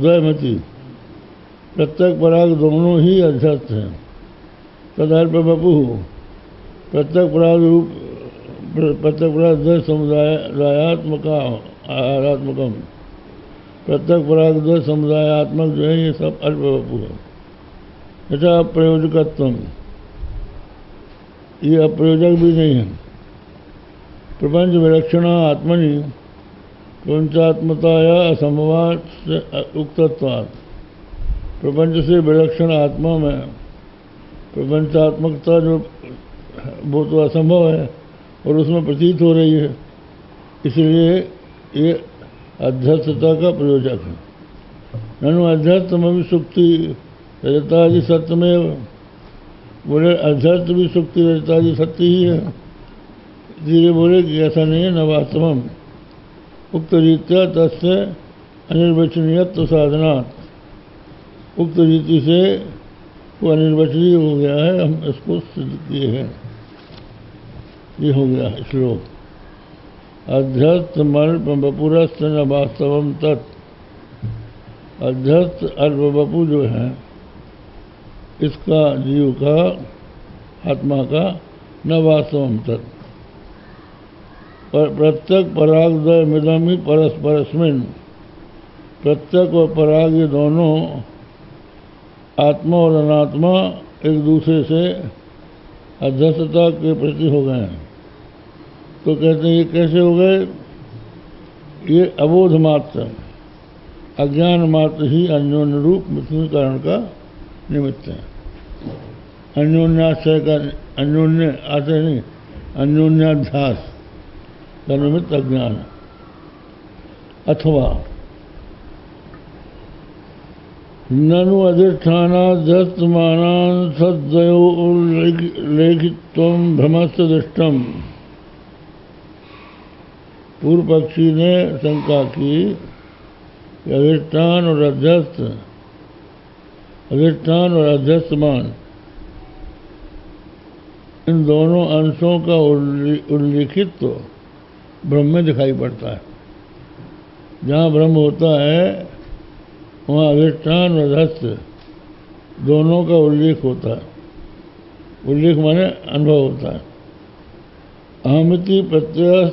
द्वयमति, प्रत्यक पराग दोनों ही अध्यस्त हैं। तदर्प बपु, प्रत्यक पराग रूप प्रत्यक पराग द्वय समुदायात्मका आहारात्मकम, प्रत्यक पराग द्वय समुदायात्मक जो है ये सब अल्प बपु है। ऐसा अप्रयोजकत्व, ये अप्रयोजक भी नहीं है। प्रपंच विलक्षण आत्मनि प्रपंचात्मताया असंभवात से उक्तत्वात्, प्रपंच से विलक्षण आत्मा में प्रपंचात्मकता जो वो तो असंभव है और उसमें प्रतीत हो रही है, इसलिए ये अध्यस्तता का प्रयोजक है। ननु अध्यस्तमपि सुक्ति रजतादि सत्यमेव, बोले अध्यस्त भी सुक्ति रजतादि सत्य ही है। धीरे बोले कि ऐसा नहीं है, न वास्तवम उक्त रीत्या तस्य अनिर्वचनीयत्व साधनात्, उक्त रीति से वो अनिर्वचनीय हो गया है, हम इसको सिद्ध किए हैं। ये हो गया है श्लोक। अध्यस्त अल्प बपुरस्त न वास्तवम तत्, अध्यस्त अल्प बपु जो है इसका जीव का आत्मा का न वास्तवम तत्, प्रत्यक परागद्वय मिदम ही परस्परस्मिन्, प्रत्यक और पराग ये दोनों आत्मा और अनात्मा एक दूसरे से अध्यस्तता के प्रति हो गए हैं। तो कहते हैं ये कैसे हो गए? ये अबोध मात्र अज्ञान मात्र ही अन्योन्य रूप मृत्यु कारण का निमित्त है। अन्योन्याश्रय का, अन्योन्य आश्रय नहीं, अन्योन्याध्यास का निमित्त अज्ञान। अथवा ननु अधिष्ठानाध्यस्तमानान् सद्वयोल्लेखित्वं भ्रमस्य दृष्टम, पूर्व पक्षी ने शंका की कि अधिष्ठान और अध्यस्त, अधिष्ठान और अध्यस्तमान इन दोनों अंशों का उल्लिखित तो ब्रह्म में दिखाई पड़ता है। जहाँ ब्रह्म होता है वहाँ अधिष्ठान और अध्यस्त दोनों का उल्लेख होता है। उल्लेख माने अनुभव होता है। अहमिति प्रत्यय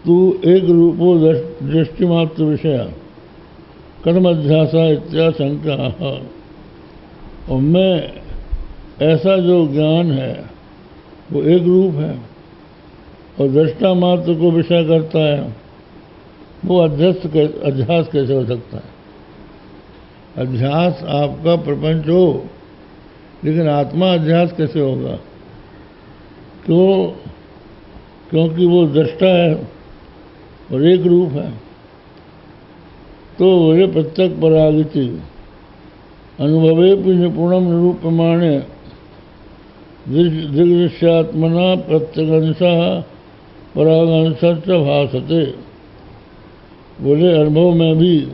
तू एक रूपो दृष्टिमात्र विषय कथम अध्यासा इत्याशंका। और मैं ऐसा जो ज्ञान है वो एक रूप है और दृष्टा मात्र को विषय करता है, वो अध्यास कैसे हो सकता है? अध्यास आपका प्रपंच हो, लेकिन आत्मा अध्यास कैसे होगा? क्यों? क्योंकि वो दृष्टा है और एक रूप है। तो बोले प्रत्यक परागिति अनुभवे भी निपुणम निरूपमाणे दृग्दृश्यात्मना प्रत्यगंशा परागंश भासते। बोले अनुभव में भी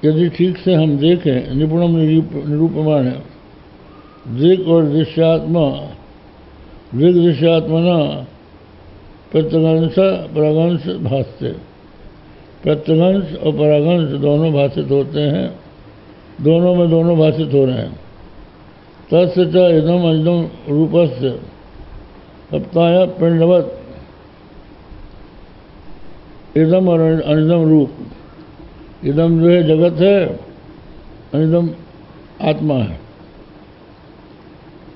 यदि ठीक से हम देखें, निपुणम निरूपमान है, दृग और दृश्यात्मा, दृग्दृश्यात्मना प्रत्यगंश परागंश भासते। प्रत्यगंश और परागंश दोनों भाषित होते हैं, दोनों में दोनों भाषित हो रहे हैं। तस्य च इदम अनिदम रूपस्य सप्ताय पिंडवत, इदम और अनिदम रूप, इदम जो है जगत है, अनिदम आत्मा है।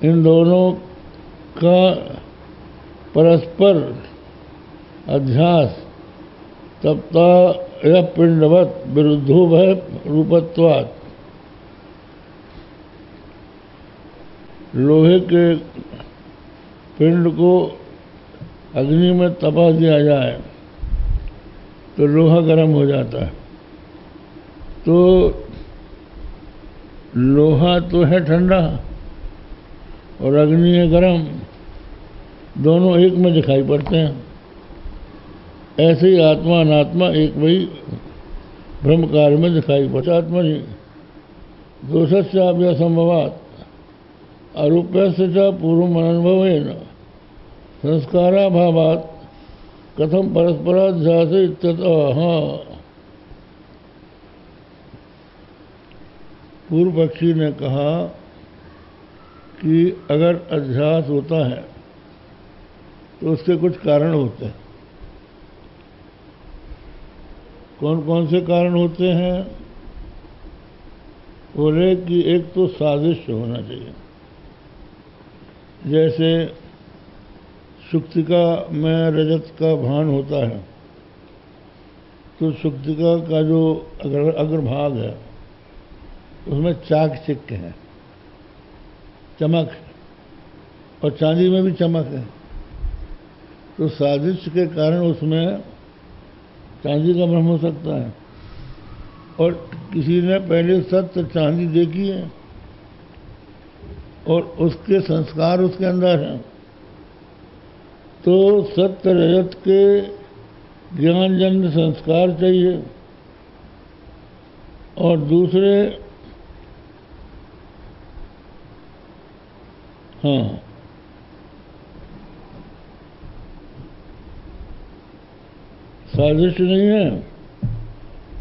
इन दोनों का परस्पर अध्यास तप्ता यह पिंडवत विरुद्धो भय रूपत्वात्। लोहे के पिंड को अग्नि में तपा दिया जाए तो लोहा गर्म हो जाता है। तो लोहा तो है ठंडा और अग्नि है गर्म, दोनों एक में दिखाई पड़ते हैं। ऐसे ही आत्मा अनात्मा एक वही ब्रह्म कार्य में दिखाई पड़ता। आत्मा नहीं दोषस्याप्य संभवात आरोप्य से पूर्व अनुभवेन संस्काराभावात कथम परस्पराध्यास इत्यतः। हाँ, पूर्व पक्षी ने कहा कि अगर अध्यास होता है तो उसके कुछ कारण होते हैं। कौन कौन से कारण होते हैं? बोले कि एक तो सादृश्य होना चाहिए। जैसे सुक्तिका में रजत का भान होता है तो सुक्तिका का जो अग्रभाग है उसमें चाकचिक्य है, चमक है, और चांदी में भी चमक है। तो सादृश्य के कारण उसमें चांदी का भ्रम हो सकता है। और किसी ने पहले सत्य चांदी देखी है और उसके संस्कार उसके अंदर हैं, तो सत्य रजत के ज्ञानजन्य संस्कार चाहिए। और दूसरे, हाँ, सादृश्य नहीं है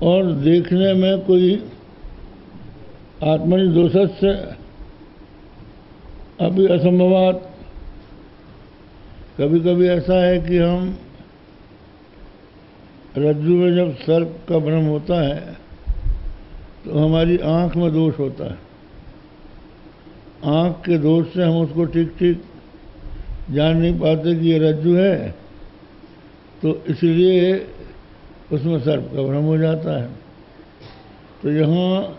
और देखने में कोई आत्मनि दोषस्य अभी असंभवात। कभी कभी ऐसा है कि हम रज्जु में जब सर्प का भ्रम होता है तो हमारी आँख में दोष होता है। आँख के दोष से हम उसको ठीक ठीक जान नहीं पाते कि ये रज्जु है, तो इसलिए उसमें सर्प का भ्रम हो जाता है। तो यहाँ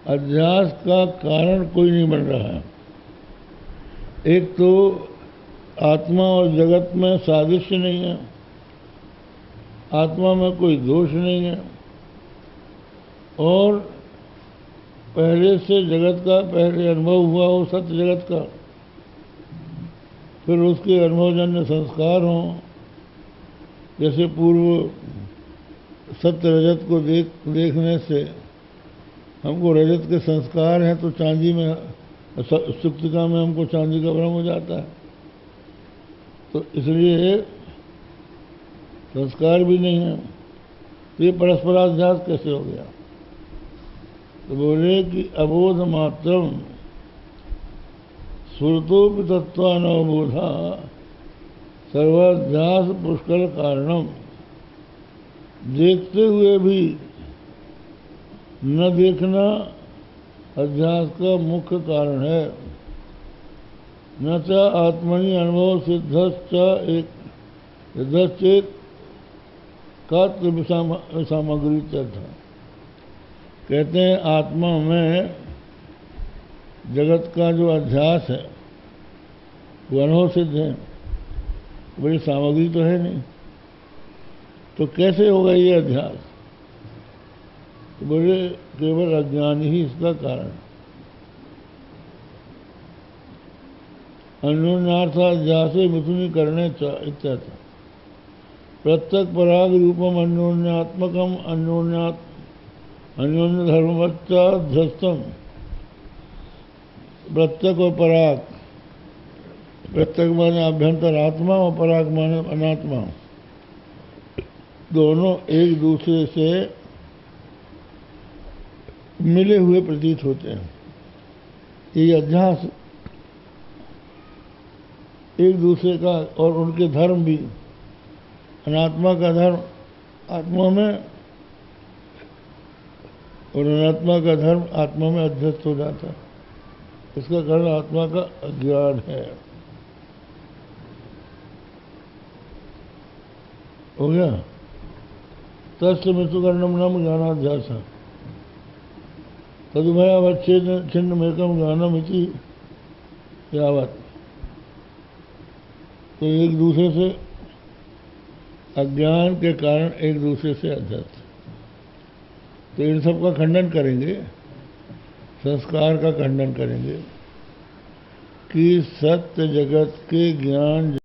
अध्यास का कारण कोई नहीं बन रहा है। एक तो आत्मा और जगत में सादृश्य नहीं है, आत्मा में कोई दोष नहीं है, और पहले से जगत का पहले अनुभव हुआ हो सत्य जगत का, फिर उसके अनुभवजन्य संस्कार हों। जैसे पूर्व सत्य रजत को देखने से हमको रजत के संस्कार हैं, तो चांदी में सुक्तिका में हमको चांदी का भ्रम हो जाता है। तो इसलिए संस्कार भी नहीं है, तो ये परस्पराध्यास कैसे हो गया? तो बोले कि अबोध मात्रम सुरतोपि तत्वानवबोधा सर्वाध्यास पुष्कर कारणम। देखते हुए भी न देखना अध्यास का मुख्य कारण है। न च आत्मनि अनुभव सिद्धश्च एक सिद्धश्चेत कात्र सामग्री था। कहते हैं आत्मा में जगत का जो अध्यास है वो अनुभव सिद्ध है, बड़ी सामग्री तो है नहीं। तो कैसे होगा ये अध्यास? तो बोले केवल अज्ञान ही इसका कारण। अन्योन्यार्थाध्यासे मिथुनी करने इत्यर्थ। प्रत्यक पराग रूपम अन्योन्यात्मकम अन्योन्य धर्मवच्चाध्यस्तम। प्रत्यक और पराग, प्रत्यक माने अभ्यंतर आत्मा और पराग माने अनात्मा, दोनों एक दूसरे से मिले हुए प्रतीत होते हैं। ये अध्यास एक दूसरे का, और उनके धर्म भी, अनात्मा का धर्म आत्मा में और अनात्मा का धर्म आत्मा में अध्यस्त हो जाता है। इसका कारण आत्मा का अज्ञान है। हो गया? तस्य मृत्युकर्णम नाम ज्ञानाध्यास तदुभयावच्छेद छिन्नमेकम ज्ञानम इति यावत। तो एक दूसरे से अज्ञान के कारण एक दूसरे से अध्यस्त। तो इन सब का खंडन करेंगे, संस्कार का खंडन करेंगे कि सत्य जगत के ज्ञान